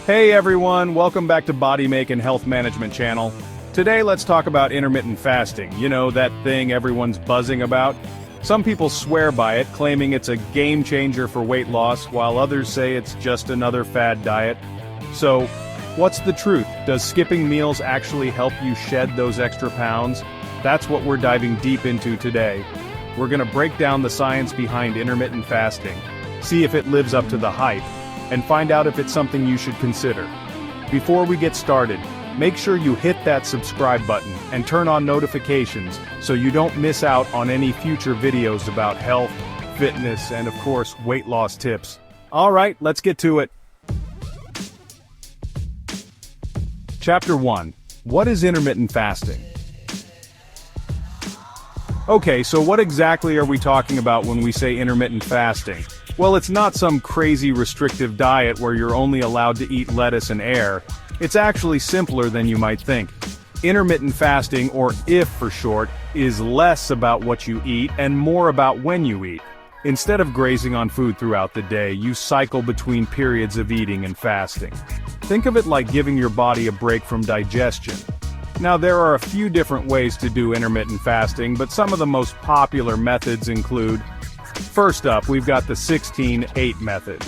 Hey everyone, welcome back to Body Make and Health Management channel. Today let's talk about intermittent fasting, you know, that thing everyone's buzzing about. Some people swear by it, claiming it's a game changer for weight loss, while others say it's just another fad diet. So, what's the truth? Does skipping meals actually help you shed those extra pounds? That's what we're diving deep into today. We're gonna break down the science behind intermittent fasting, see if it lives up to the hype, and find out if it's something you should consider. Before we get started, make sure you hit that subscribe button and turn on notifications so you don't miss out on any future videos about health, fitness, and of course, weight loss tips. Alright, let's get to it. Chapter 1. What is intermittent fasting? Okay, so what exactly are we talking about when we say intermittent fasting? Well, it's not some crazy restrictive diet where you're only allowed to eat lettuce and air. It's actually simpler than you might think. Intermittent fasting, or IF for short, is less about what you eat and more about when you eat. Instead of grazing on food throughout the day, you cycle between periods of eating and fasting. Think of it like giving your body a break from digestion. Now, there are a few different ways to do intermittent fasting, but some of the most popular methods include: first up, we've got the 16-8 method.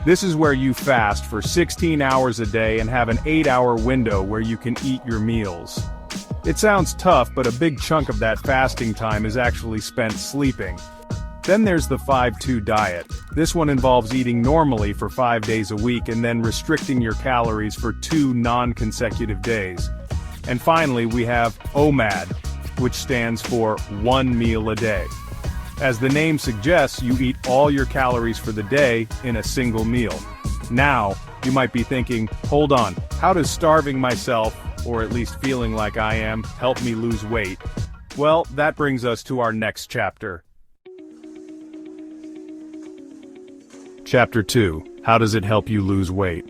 This is where you fast for 16 hours a day and have an 8-hour window where you can eat your meals. It sounds tough, but a big chunk of that fasting time is actually spent sleeping. Then there's the 5-2 diet. This one involves eating normally for 5 days a week and then restricting your calories for 2 non-consecutive days. And finally, we have OMAD, which stands for 1 meal a day. As the name suggests, you eat all your calories for the day in a single meal. Now, you might be thinking, hold on, how does starving myself, or at least feeling like I am, help me lose weight? Well, that brings us to our next chapter. Chapter 2. How does it help you lose weight?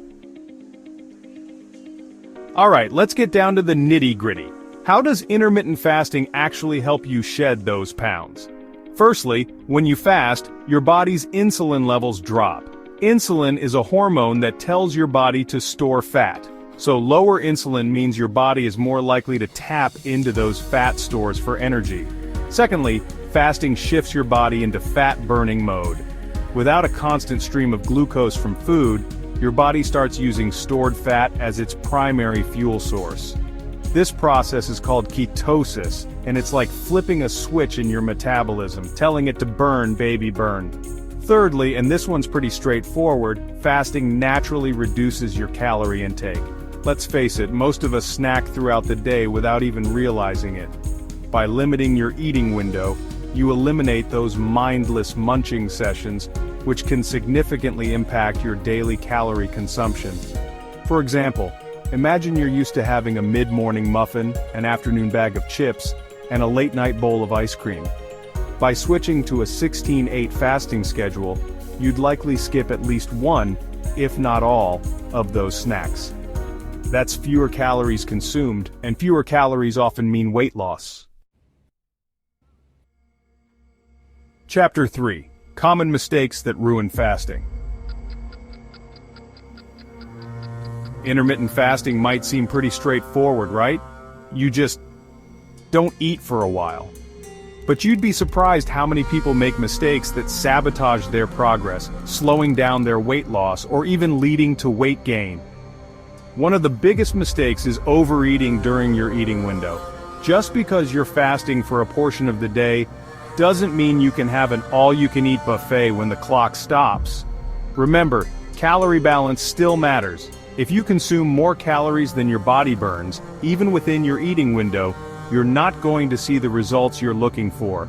Alright, let's get down to the nitty-gritty. How does intermittent fasting actually help you shed those pounds? Firstly, when you fast, your body's insulin levels drop. Insulin is a hormone that tells your body to store fat. So lower insulin means your body is more likely to tap into those fat stores for energy. Secondly, fasting shifts your body into fat-burning mode. Without a constant stream of glucose from food, your body starts using stored fat as its primary fuel source. This process is called ketosis, and it's like flipping a switch in your metabolism, telling it to burn, baby, burn. Thirdly, and this one's pretty straightforward, fasting naturally reduces your calorie intake. Let's face it, most of us snack throughout the day without even realizing it. By limiting your eating window, you eliminate those mindless munching sessions, which can significantly impact your daily calorie consumption. For example, imagine you're used to having a mid-morning muffin, an afternoon bag of chips, and a late-night bowl of ice cream. By switching to a 16-8 fasting schedule, you'd likely skip at least one, if not all, of those snacks. That's fewer calories consumed, and fewer calories often mean weight loss. Chapter 3. Common mistakes that ruin fasting. Intermittent fasting might seem pretty straightforward, right? You just don't eat for a while. But you'd be surprised how many people make mistakes that sabotage their progress, slowing down their weight loss, or even leading to weight gain. One of the biggest mistakes is overeating during your eating window. Just because you're fasting for a portion of the day doesn't mean you can have an all-you-can-eat buffet when the clock stops. Remember, calorie balance still matters. If you consume more calories than your body burns, even within your eating window, you're not going to see the results you're looking for.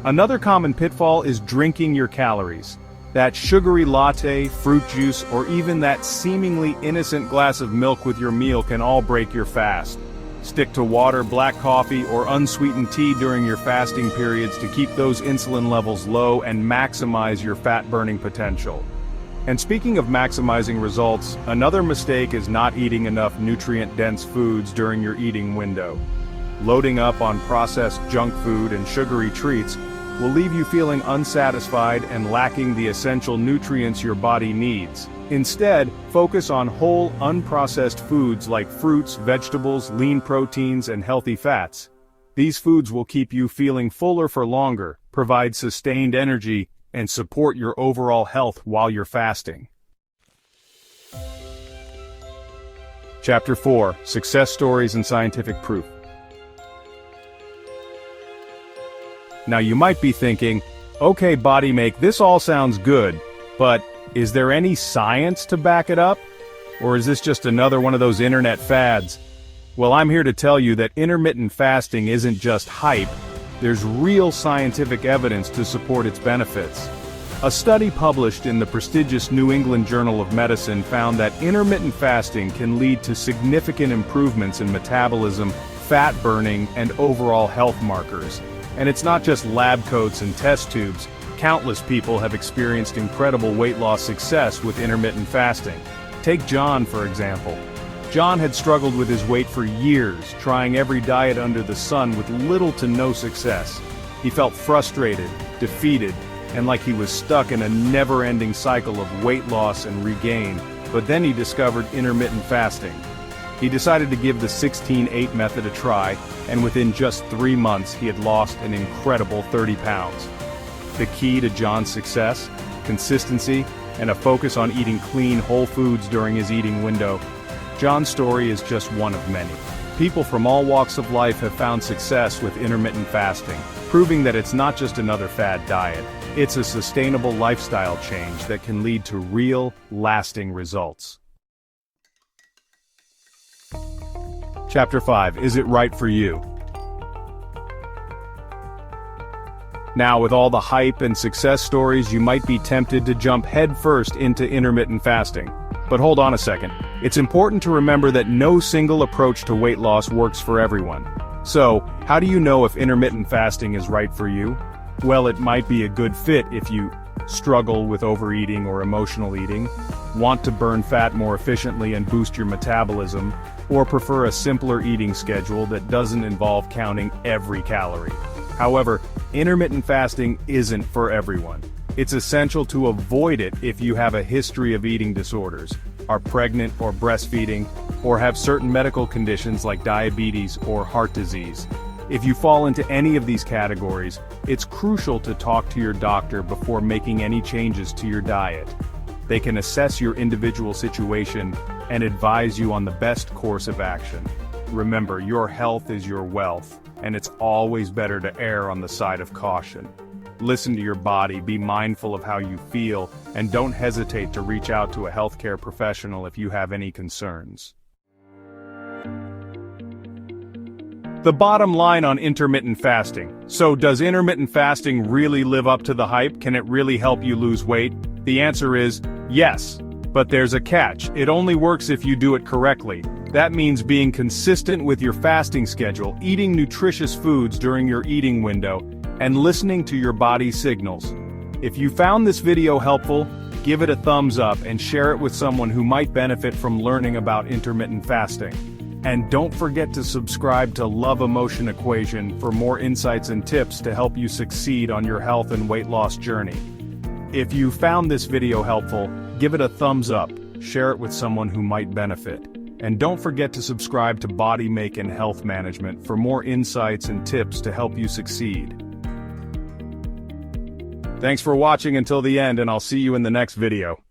Another common pitfall is drinking your calories. That sugary latte, fruit juice, or even that seemingly innocent glass of milk with your meal can all break your fast. Stick to water, black coffee, or unsweetened tea during your fasting periods to keep those insulin levels low and maximize your fat-burning potential. And speaking of maximizing results, another mistake is not eating enough nutrient-dense foods during your eating window. Loading up on processed junk food and sugary treats will leave you feeling unsatisfied and lacking the essential nutrients your body needs. Instead, focus on whole, unprocessed foods like fruits, vegetables, lean proteins, and healthy fats. These foods will keep you feeling fuller for longer, provide sustained energy, and support your overall health while you're fasting. Chapter 4: Success Stories and Scientific Proof. Now you might be thinking, okay BodyMake, this all sounds good, but is there any science to back it up? Or is this just another one of those internet fads? Well, I'm here to tell you that intermittent fasting isn't just hype. There's real scientific evidence to support its benefits. A study published in the prestigious New England Journal of Medicine found that intermittent fasting can lead to significant improvements in metabolism, fat burning, and overall health markers. And it's not just lab coats and test tubes. Countless people have experienced incredible weight loss success with intermittent fasting. Take John, for example. John had struggled with his weight for years, trying every diet under the sun with little to no success. He felt frustrated, defeated, and like he was stuck in a never-ending cycle of weight loss and regain, but then he discovered intermittent fasting. He decided to give the 16-8 method a try, and within just 3 months he had lost an incredible 30 pounds. The key to John's success? Consistency, and a focus on eating clean, whole foods during his eating window. John's story is just one of many. People from all walks of life have found success with intermittent fasting, proving that it's not just another fad diet. It's a sustainable lifestyle change that can lead to real, lasting results. Chapter 5: Is it right for you? Now, with all the hype and success stories, you might be tempted to jump headfirst into intermittent fasting. But hold on a second. It's important to remember that no single approach to weight loss works for everyone. So, how do you know if intermittent fasting is right for you? Well, it might be a good fit if you struggle with overeating or emotional eating, want to burn fat more efficiently and boost your metabolism, or prefer a simpler eating schedule that doesn't involve counting every calorie. However, intermittent fasting isn't for everyone. It's essential to avoid it if you have a history of eating disorders, are pregnant or breastfeeding, or have certain medical conditions like diabetes or heart disease. If you fall into any of these categories, it's crucial to talk to your doctor before making any changes to your diet. They can assess your individual situation and advise you on the best course of action. Remember, your health is your wealth, and it's always better to err on the side of caution. Listen to your body, be mindful of how you feel, and don't hesitate to reach out to a healthcare professional if you have any concerns. The bottom line on intermittent fasting. So does intermittent fasting really live up to the hype? Can it really help you lose weight? The answer is yes. But there's a catch. It only works if you do it correctly. That means being consistent with your fasting schedule, eating nutritious foods during your eating window, and listening to your body's signals. If you found this video helpful, give it a thumbs up and share it with someone who might benefit from learning about intermittent fasting. And don't forget to subscribe to Love Emotion Equation for more insights and tips to help you succeed on your health and weight loss journey. If you found this video helpful, give it a thumbs up, share it with someone who might benefit. And don't forget to subscribe to BodyMake and Health Management for more insights and tips to help you succeed. Thanks for watching until the end, and I'll see you in the next video.